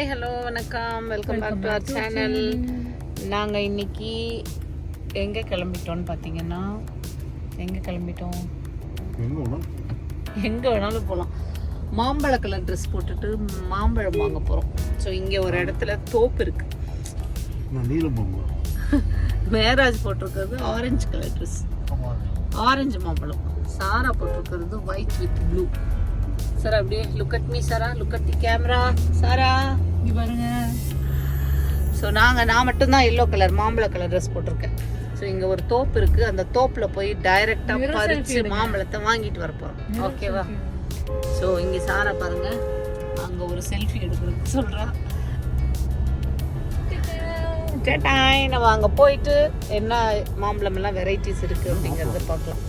Hi hello வணக்கம், welcome back to our channel. நாங்கள் இன்னைக்கு எங்கே கிளம்பிட்டோம்னு பார்த்தீங்கன்னா, எங்கே வேணாலும் போகலாம். மாம்பழ கலர் ட்ரெஸ் போட்டுட்டு மாம்பழம் வாங்க போகிறோம். ஸோ இங்கே ஒரு இடத்துல தோப்பு இருக்கு. மேராஜ் போட்டிருக்கிறது ஆரஞ்சு கலர் ட்ரெஸ், ஆரஞ்சு மாம்பழம். சாரா போட்டிருக்கிறது ஒயிட் வித் ப்ளூ. சாரா அப்படியே look at me Sara, look at the camera Sara, இங்கே பாருங்க. ஸோ நான் மட்டும்தான் எல்லோ கலர் மாம்பழ கலர் ட்ரெஸ் போட்டிருக்கேன். ஸோ இங்கே ஒரு தோப்பு இருக்குது, அந்த தோப்பில் போய் டைரெக்டாக பறித்து மாம்பழத்தை வாங்கிட்டு வர போகிறோம். ஓகேவா? ஸோ இங்கே சாரா பாருங்க, அங்கே ஒரு செல்ஃபி எடுக்கிறதுக்கு சொல்கிறா. சேட்டாய், நம்ம அங்கே போயிட்டு என்ன மாம்பழம் எல்லாம் வெரைட்டிஸ் இருக்குது அப்படிங்கிறத பார்க்கலாம்.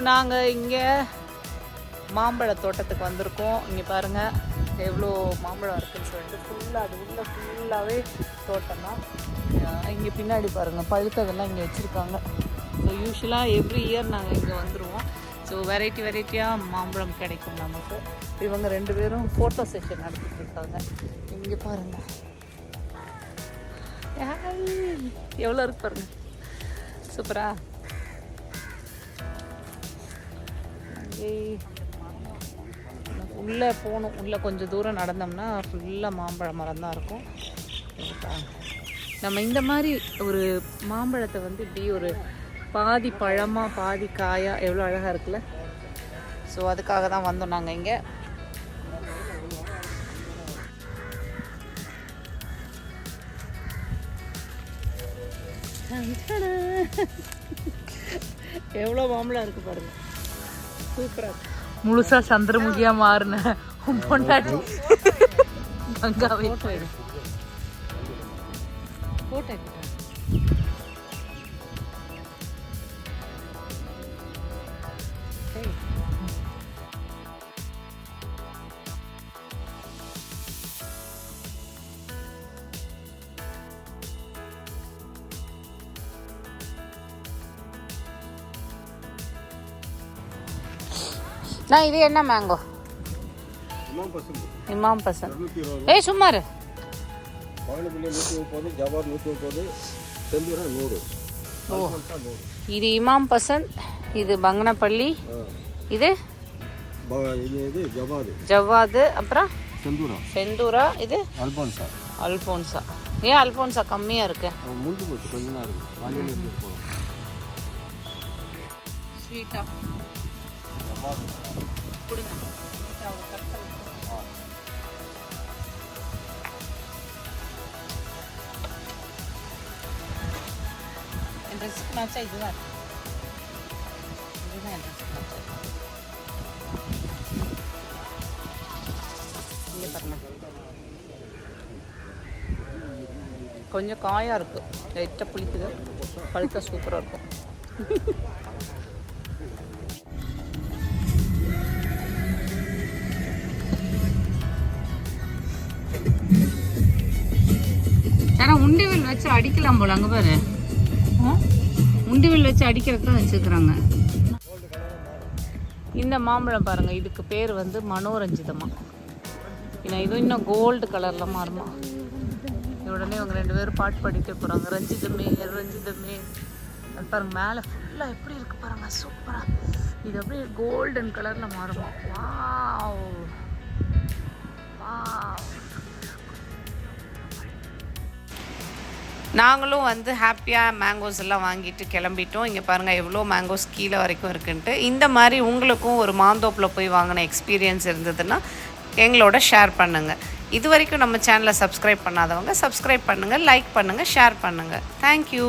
நாங்கள் இங்கே மாம்பழ தோட்டத்துக்கு வந்திருக்கோம். இங்கே பாருங்கள் எவ்வளோ மாம்பழம் இருக்குன்னு சொல்லிட்டு ஃபுல்லாக அது உள்ள ஃபுல்லாகவே தோட்டம் தான். இங்கே பின்னாடி பாருங்கள் பழுத்ததெல்லாம் இங்கே வச்சுருக்காங்க. ஸோ யூஸ்வலாக எவ்ரி இயர் நாங்கள் இங்கே வந்துடுவோம். ஸோ வெரைட்டியாக மாம்பழம் கிடைக்கும் நமக்கு. இவங்க 2 பேரும் ஃபோட்டோ செஷன் நடத்திட்டு இருக்காங்க. இங்கே பாருங்கள் எவ்வளோ இருக்கு பாருங்கள், சூப்பரா. உள்ளே போகணும், உள்ளே கொஞ்சம் தூரம் நடந்தோம்னா ஃபுல்லாக மாம்பழ மரம் தான் இருக்கும். நம்ம இந்த மாதிரி ஒரு மாம்பழத்தை வந்து இப்படி ஒரு பாதி பழமாக பாதி காயாக எவ்வளோ அழகாக இருக்குல்ல. ஸோ அதுக்காக தான் வந்தோம் நாங்கள் இங்கே. எவ்வளோ மாம்பழம் இருக்கு பாருங்க, சூப்பரா. முழுசா சந்திரமுகியா மாறின பொண்டாட்டி கங்காவை போட்டோ. நான் இது என்ன மேங்கோ? இமாம் பசந்த். ஏய் சும்மாரு. இது இமாம் பசந்த், இது பங்கனப்பள்ளி, இது ஜவாது, அப்புறம் செந்தூரா, இது அல்போன்சா. ஏன் அல்போன்சா கம்மியா இருக்கு? ஸ்வீட்டா கொடுங்க. என் ட்ரெஸ்ஸுக்கு மேட்சா இதுதான், இதுதான் என் ட்ரெஸ்ஸுக்கு மேட்சா. இங்கே பாருங்க, கொஞ்சம் காயாக இருக்குது, லைட்டாக புளிக்குது. பழுத்தா சூப்பராக இருக்கும். உண்டிவில் வச்சு அடிக்கலாம் போல. அங்கே பாரு, உண்டிவில் வச்சு அடிக்கிறதுக்கு தான் வச்சுருக்குறாங்க. இந்த மாம்பழம் பாருங்கள், இதுக்கு பேர் வந்து மனோரஞ்சிதமா. இது இன்னும் கோல்டு கலரில் மாறுமா. உடனே இவங்க 2 பேரும் பாட்டு பாடிட்டே போகிறாங்க, ரஞ்சிதமே ரஞ்சிதமே. அது பாருங்கள் மேலே ஃபுல்லாக எப்படி இருக்குது பாருங்கள், சூப்பராக. இது அப்படியே கோல்டன் கலரில் மாறுமா. Wow wow. நாங்களும் வந்து ஹாப்பியாக மேங்கோஸ் எல்லாம் வாங்கிட்டு கிளம்பிட்டோம். இங்கே பாருங்கள் எவ்வளோ மேங்கோஸ் கீழே வரைக்கும் இருக்குன்ட்டு. இந்த மாதிரி உங்களுக்கும் ஒரு மாந்தோப்பில் போய் வாங்கின எக்ஸ்பீரியன்ஸ் இருந்ததுன்னா எங்களோட ஷேர் பண்ணுங்கள். இது வரைக்கும் நம்ம சேனலை சப்ஸ்கிரைப் பண்ணாதவங்க சப்ஸ்கிரைப் பண்ணுங்கள், லைக் பண்ணுங்கள், ஷேர் பண்ணுங்கள். தேங்க்யூ.